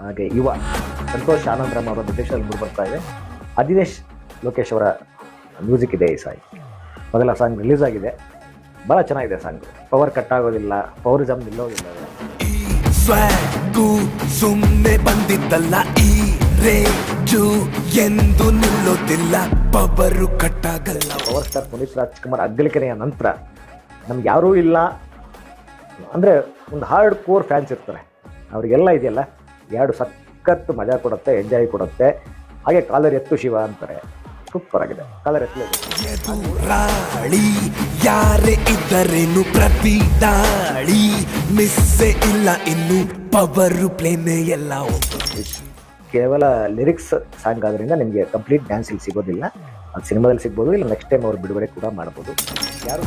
ಹಾಗೆ ಯುವ ಸಂತೋಷ್ ಆನಂದರಾಮ್ ಅವರ ನಿರ್ದೇಶನದಲ್ಲಿ ಮೂಡಿ ಬರ್ತಾ ಇದೆ. ಅದಿನೇಶ್ ಲೋಕೇಶ್ ಅವರ ಮ್ಯೂಸಿಕ್ ಇದೆ ಈ ಸಾಂಗ್. ಮೊದಲ ಸಾಂಗ್ ರಿಲೀಸ್ ಆಗಿದೆ, ಭಾಳ ಚೆನ್ನಾಗಿದೆ ಸಾಂಗ್. ಪವರ್ ಕಟ್ ಆಗೋದಿಲ್ಲ, ಪವರಿಸಮ್ ನಿಲ್ಲೋದಿಲ್ಲ. ಸುಮ್ಮನೆ ಬಂದಿದ್ದಲ್ಲ ಈ ರೇಜು ಎಂದು ನಿಲ್ಲೋದಿಲ್ಲ, ಪವರು ಕಟ್ಟಾಗಲ್ಲ. ಪವರ್ ಸ್ಟಾರ್ ಪುನೀತ್ ರಾಜ್ಕುಮಾರ್ ಅಗ್ಲಿಕೆರೆಯ ನಂತರ ನಮ್ಗೆ ಯಾರೂ ಇಲ್ಲ ಅಂದರೆ ಒಂದು ಹಾರ್ಡ್ ಕೋರ್ ಫ್ಯಾನ್ಸ್ ಇರ್ತಾರೆ, ಅವರಿಗೆಲ್ಲ ಇದೆಯಲ್ಲ ಎರಡು ಸಖತ್ತು ಮಜಾ ಕೊಡುತ್ತೆ, ಎಂಜಾಯ್ ಕೊಡುತ್ತೆ. ಹಾಗೆ ಕಾಲರ್ ಎತ್ತು ಶಿವ ಅಂತಾರೆ, ಸೂಪರ್ ಆಗಿದೆ. ಕಾಲರ್ ಎತ್ತು ರಾಳಿ ಯಾರೇ ಇದ್ದರೇನು ಪ್ರತಿ ದಾಳಿ ಮಿಸ್ಸೇ ಇಲ್ಲ, ಇನ್ನು ಪವರು ಪ್ಲೇನೆ ಎಲ್ಲ. ಕೇವಲ ಲಿರಿಕ್ಸ್ ಸಾಂಗ್ ಆದ್ರಿಂದ ನಿಮಗೆ ಕಂಪ್ಲೀಟ್ ಡ್ಯಾನ್ಸ್ ಇಲ್ಲಿ ಸಿಗೋದಿಲ್ಲ. ಅದು ಸಿನಿಮಾದಲ್ಲಿ ಸಿಗ್ಬೋದು, ಇಲ್ಲ ನೆಕ್ಸ್ಟ್ ಟೈಮ್ ಅವ್ರು ಬಿಡುಗಡೆ ಕೂಡ ಮಾಡ್ಬೋದು. ಯಾರು